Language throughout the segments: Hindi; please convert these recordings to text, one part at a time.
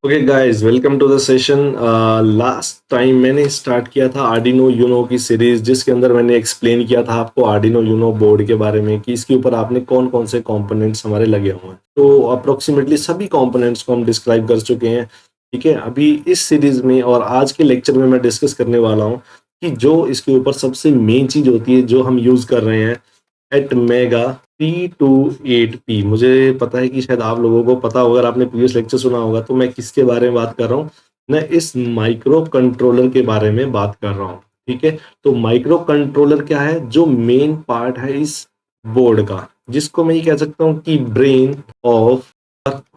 Okay guys, welcome to the session. Last time मैंने स्टार्ट किया था आर्डिनो यूनो की सीरीज, जिसके अंदर मैंने एक्सप्लेन किया था आपको आर्डिनो यूनो बोर्ड के बारे में कि इसके ऊपर आपने कौन कौन से कंपोनेंट्स हमारे लगे हुए हैं। तो अप्रोक्सीमेटली सभी कंपोनेंट्स को हम डिस्क्राइब कर चुके हैं। ठीक है, अभी इस सीरीज में और आज के लेक्चर में मैं डिस्कस करने वाला हूँ कि जो इसके ऊपर सबसे मेन चीज होती है जो हम यूज कर रहे हैं, एट मेगा T28P। मुझे पता है कि शायद आप लोगों को पता होगा, अगर आपने प्रीवियस लेक्चर सुना होगा, तो मैं किसके बारे में बात कर रहा हूँ। मैं इस माइक्रो कंट्रोलर के बारे में बात कर रहा हूँ। ठीक है, तो माइक्रो कंट्रोलर क्या है? जो मेन पार्ट है इस बोर्ड का, जिसको मैं ये कह सकता हूँ कि brain of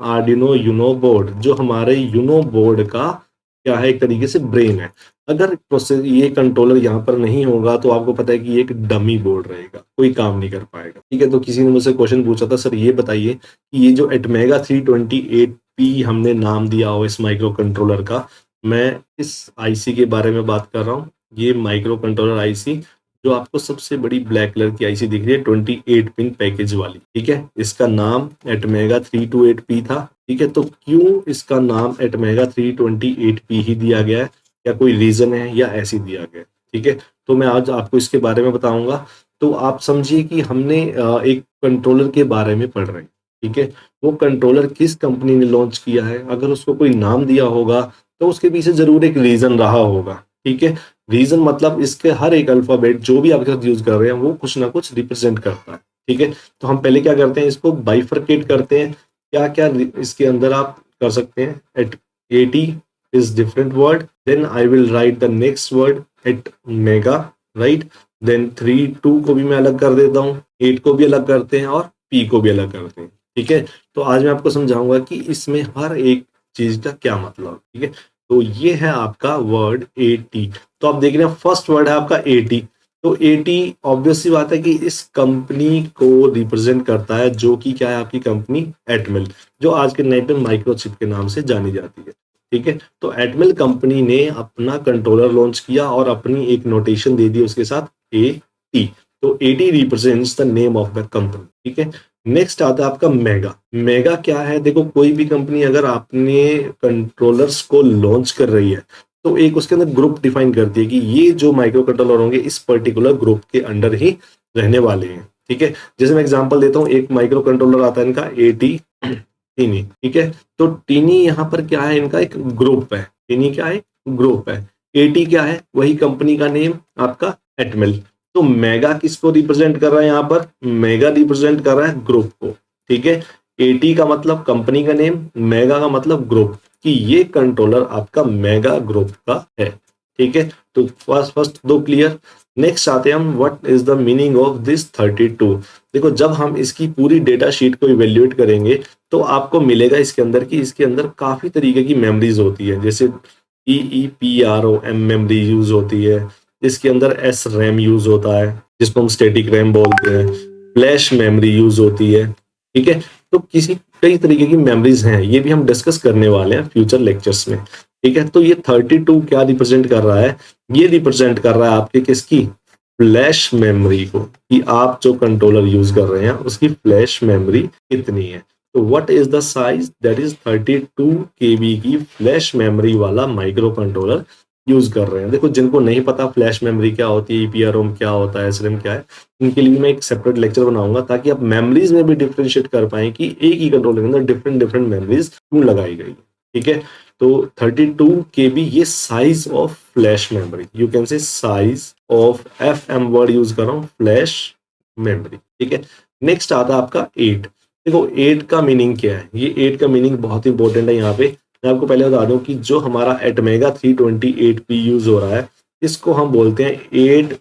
Arduino Uno board, जो हमारे यूनो बोर्ड का क्या है, एक तरीके से ब्रेन है। अगर प्रोसेस ये कंट्रोलर यहाँ पर नहीं होगा तो आपको पता है कि ये एक डमी बोर्ड रहेगा, कोई काम नहीं कर पाएगा। ठीक है, तो किसी ने मुझसे क्वेश्चन पूछा था, सर ये बताइए कि ये जो एटमेगा 328P हमने नाम दिया हो इस माइक्रो कंट्रोलर का, मैं इस आईसी के बारे में बात कर रहा हूँ। ये माइक्रो कंट्रोलर आईसी जो आपको सबसे बड़ी ब्लैक कलर की आईसी दिख रही है, 28 पिन पैकेज वाली। ठीक है, इसका नाम एटमेगा 328P था। ठीक है, तो क्यों इसका नाम एटमेगा 328P ही दिया गया है, या कोई रीजन है, या ऐसे दिया गया? ठीक है, तो मैं आज आपको इसके बारे में बताऊंगा। तो आप समझिए कि हमने एक कंट्रोलर के बारे में पढ़ रहे हैं। ठीक है, वो कंट्रोलर किस कंपनी ने लॉन्च किया है, अगर उसको कोई नाम दिया होगा तो उसके पीछे जरूर एक रीजन रहा होगा। ठीक है, रीजन मतलब इसके हर एक अल्फाबेट जो भी आपके साथ यूज कर रहे हैं वो कुछ ना कुछ रिप्रेजेंट करता है। ठीक है, तो हम पहले क्या करते हैं, इसको बाइफरकेट करते हैं। क्या क्या इसके अंदर आप कर सकते हैं? At 80 is different word, then I will write the next word at mega, right? then 3 2 को भी मैं अलग कर देता हूँ, 8 को भी अलग करते हैं और p को भी अलग करते हैं। ठीक है, तो आज मैं आपको समझाऊंगा कि इसमें हर एक चीज का क्या मतलब। ठीक है, तो ये है आपका वर्ड 80। तो आप देख रहे हैं फर्स्ट वर्ड है आपका 80। तो 80 ऑब्वियस सी बात है कि इस कंपनी को रिप्रेजेंट करता है, जो कि क्या है, आपकी कंपनी एटमेल, जो आज के नाइट में माइक्रोचिप के नाम से जानी जाती है। ठीक है, तो एटमेल कंपनी ने अपना कंट्रोलर लॉन्च किया और अपनी एक नोटेशन दे दी उसके साथ, AT। तो AT represents the name of the company. ठीक है, नेक्स्ट आता है आपका मेगा। मेगा क्या है? देखो, कोई भी कंपनी अगर आपने कंट्रोलर्स को लॉन्च कर रही है तो एक उसके अंदर ग्रुप डिफाइन करती है कि ये जो माइक्रो कंट्रोलर होंगे इस पर्टिकुलर ग्रुप के अंडर ही रहने वाले हैं। ठीक है, जैसे मैं एग्जांपल देता हूँ, एक माइक्रो कंट्रोलर आता है इनका AT टीनी। ठीक है, तो टीनी यहाँ पर क्या है, इनका एक ग्रुप है। टीनी क्या है? ग्रुप है। AT क्या है? वही कंपनी का नेम आपका एटमेल। तो मेगा किसको रिप्रेजेंट कर रहा है? यहाँ पर मेगा रिप्रेजेंट कर रहा है ग्रुप को। ठीक है, AT का मतलब कंपनी का नेम, मेगा का मतलब ग्रुप, कि ये कंट्रोलर आपका मेगा ग्रुप का है। ठीक है, तो फर्स्ट फर्स्ट दो क्लियर। नेक्स्ट आते हैं हम, what is the meaning of this 32। देखो, जब हम इसकी पूरी डेटा शीट को इवेल्युएट करेंगे तो आपको मिलेगा इसके अंदर कि इसके अंदर काफी तरीके की मेमोरीज होती है। जैसे EEPROM मेमोरी यूज होती है, इसके अंदर SRAM यूज होता है, जिसको हम स्टैटिक रैम बोलते हैं, फ्लैश मेमोरी यूज होती है। ठीक है, तो कई तरीके की मेमोरीज हैं, ये भी हम डिस्कस करने वाले हैं फ्यूचर लेक्चर्स में। ठीक है, तो ये 32 क्या रिप्रेजेंट कर रहा है? ये रिप्रेजेंट कर रहा है आपके किसकी? फ्लैश मेमोरी को, कि आप जो कंट्रोलर यूज कर रहे हैं उसकी फ्लैश मेमोरी कितनी है। तो what is the size? That is 32 KB की फ्लैश मेमोरी वाला माइक्रो कंट्रोलर यूज कर रहे हैं। देखो, जिनको नहीं पता फ्लैश मेमोरी क्या होती है, EPROM क्या होता है, SRAM क्या है, उनके लिए मैं एक सेपरेट लेक्चर बनाऊंगा, ताकि आप मेमोरीज में भी डिफ्रेंशिएट कर पाएं कि एक ही कंट्रोलर के अंदर डिफरेंट डिफरेंट मेमोरीज क्यों लगाई गई। ठीक है, तो 32 KB ये size of flash memory, you can say size of FM word use कर रहा हूँ, फ्लैश मेमोरी। ठीक है, नेक्स्ट आता है आपका 8। देखो, 8 का मीनिंग क्या है? ये 8 का मीनिंग बहुत इंपॉर्टेंट है। यहाँ पे मैं आपको पहले बता दूं कि जो हमारा एटमेगा 328P यूज हो रहा है, इसको हम बोलते हैं 8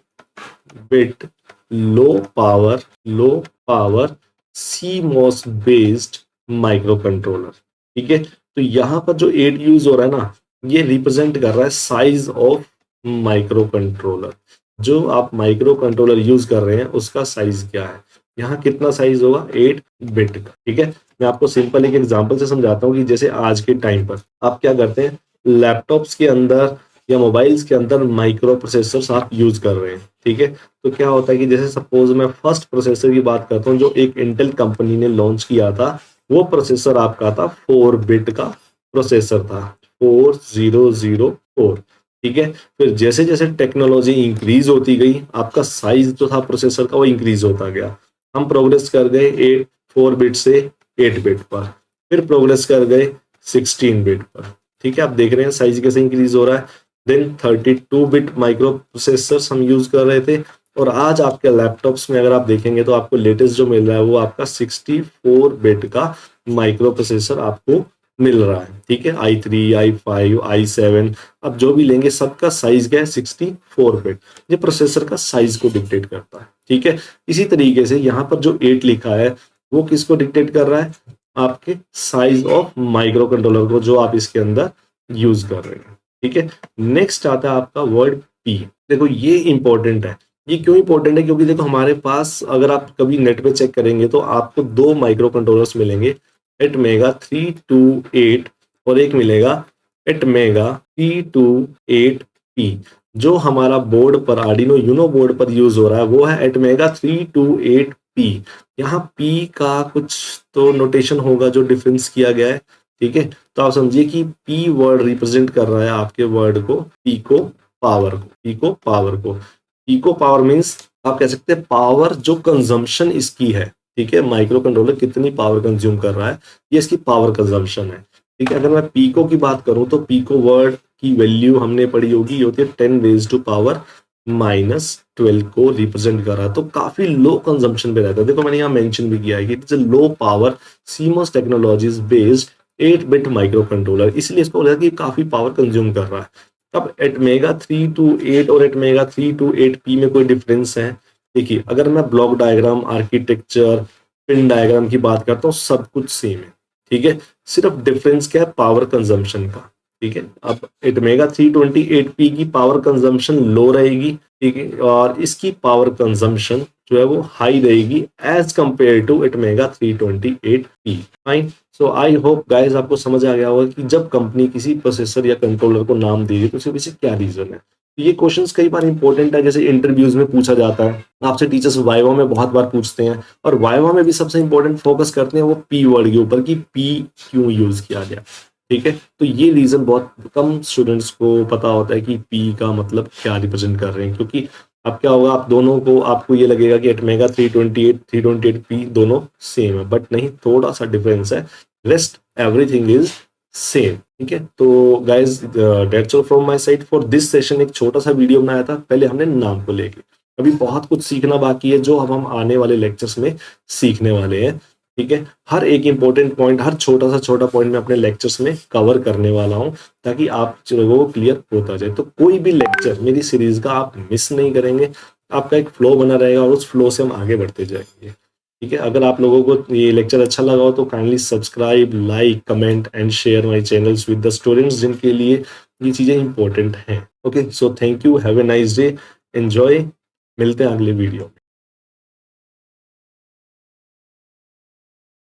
bit low power CMOS based micro controller. ठीक है, तो यहाँ पर जो 8 यूज हो रहा है ना, ये रिप्रेजेंट कर रहा है साइज ऑफ माइक्रो कंट्रोलर। जो आप माइक्रो कंट्रोलर यूज कर रहे हैं उसका साइज क्या है? यहाँ कितना साइज होगा? 8 बिट का। ठीक है, मैं आपको सिंपल एक एग्जांपल से समझाता हूँ कि जैसे आज के टाइम पर आप क्या करते हैं, लैपटॉप्स के अंदर या मोबाइल्स के अंदर माइक्रो प्रोसेसर्स आप यूज कर रहे हैं। ठीक है, तो क्या होता है कि जैसे सपोज मैं फर्स्ट प्रोसेसर की बात करता हूँ जो एक इंटेल कंपनी ने लॉन्च किया था, वो प्रोसेसर आपका था 4 बिट का प्रोसेसर था 4004। ठीक है, फिर जैसे जैसे टेक्नोलॉजी इंक्रीज होती गई, आपका साइज जो था प्रोसेसर का वो इंक्रीज होता गया। हम प्रोग्रेस कर गए 4 बिट से 8 बिट पर, फिर प्रोग्रेस कर गए 16 बिट पर। ठीक है, आप देख रहे हैं साइज कैसे इंक्रीज हो रहा है। देन 32 बिट माइक्रो प्रोसेसर्स हम यूज कर रहे थे, और आज आपके लैपटॉप्स में अगर आप देखेंगे तो आपको लेटेस्ट जो मिल रहा है वो आपका 64 बिट का माइक्रो प्रोसेसर आपको मिल रहा है। ठीक है, i3, i5, i7, अब जो भी लेंगे सबका साइज क्या है, 64 बिट। ये प्रोसेसर का साइज को डिक्टेट करता है। ठीक है, इसी तरीके से यहाँ पर जो 8 लिखा है वो किसको डिक्टेट कर रहा है, आपके साइज ऑफ माइक्रो कंट्रोलर को जो आप इसके अंदर यूज कर रहे हैं। ठीक है, नेक्स्ट आता है आपका वर्ड पी। देखो ये इंपॉर्टेंट है। ये क्यों इंपॉर्टेंट है, क्योंकि देखो हमारे पास अगर आप कभी नेट पे चेक करेंगे तो आपको 2 माइक्रो कंट्रोलर्स मिलेंगे, एटमेगा 328 और एक मिलेगा एटमेगा 328P। जो हमारा बोर्ड पर आर्डिनो यूनो बोर्ड पर यूज हो रहा है वो है एटमेगा 328P। यहाँ P का कुछ तो नोटेशन होगा जो डिफरेंस किया गया है। ठीक है, तो आप समझिए कि P वर्ड रिप्रेजेंट कर रहा है आपके वर्ड को, पीको पावर को, पीको पावर को। पीको पावर मीन्स आप कह सकते हैं पावर जो कंजम्पशन इसकी है। ठीक है, माइक्रो कंट्रोलर कितनी पावर कंज्यूम कर रहा है, ये इसकी पावर कंजम्पशन है। ठीक है, अगर मैं पीको की बात करूं तो पीको वर्ड की वैल्यू हमने पढ़ी होगी, ये होती है 10⁻⁻12 को रिप्रेजेंट कर रहा है, तो काफी लो कंजम्पशन पे रहता है। देखो मैंने यहाँ मेंशन भी किया है कि it's a low power CMOS technologies based 8 bit micro controller, इसलिए इसको बोला कि काफी पावर कंज्यूम कर रहा है। अब एटमेगा 328 और एटमेगा 328P में कोई डिफरेंस है? देखिए, अगर मैं block diagram, architecture, pin diagram की बात करता हूँ, सब कुछ सेम है। ठीक है, सिर्फ डिफरेंस क्या है, पावर कंजम्पशन का। ठीक है, अब एटमेगा 328P की पावर कंजम्पशन लो रहेगी। ठीक है, और इसकी पावर कंजम्पशन जो है वो हाई रहेगी as compare to ATmega 328P। Fine, so I hope guys आपको समझ आ गया होगा कि जब कंपनी किसी प्रोसेसर या कंट्रोलर को नाम देगी तो उसके पीछे क्या रीजन है। ये क्वेश्चंस कई बार इंपॉर्टेंट है, जैसे इंटरव्यूज में पूछा जाता है, आपसे टीचर्स वाइवा में बहुत बार पूछते हैं, और वाइवा में भी सबसे इंपॉर्टेंट फोकस करते हैं वो पी वर्ड के ऊपर कि पी क्यों यूज किया गया। ठीक है, तो ये रीजन बहुत कम स्टूडेंट्स को पता होता है कि पी का मतलब क्या रिप्रेजेंट कर रहे हैं, क्योंकि अब क्या होगा, आप दोनों को, आपको ये लगेगा कि एटमेगा 328 दोनों सेम है, बट नहीं, थोड़ा सा डिफरेंस है। Rest everything is same. ठीक है, तो guys that's all from my side for this session. एक छोटा सा वीडियो बनाया था, पहले हमने नाम को लेके, अभी बहुत कुछ सीखना बाकी है जो अब हम आने वाले लेक्चर्स में सीखने वाले हैं। ठीक है, हर एक इंपॉर्टेंट पॉइंट, हर छोटा पॉइंट मैं अपने लेक्चर्स में कवर करने वाला हूं, ताकि आप लोगों को क्लियर होता जाए। तो कोई भी लेक्चर मेरी सीरीज का आप मिस नहीं करेंगे, आपका एक फ्लो बना रहेगा और उस फ्लो से हम आगे बढ़ते जाएंगे। ठीक है, अगर आप लोगों को ये लेक्चर अच्छा लगा हो तो kindly subscribe, like, comment and share my channels with the students जिनके लिए ये चीजें इंपॉर्टेंट हैं। Okay, so thank you, have a nice day, enjoy, मिलते हैं अगले वीडियो में।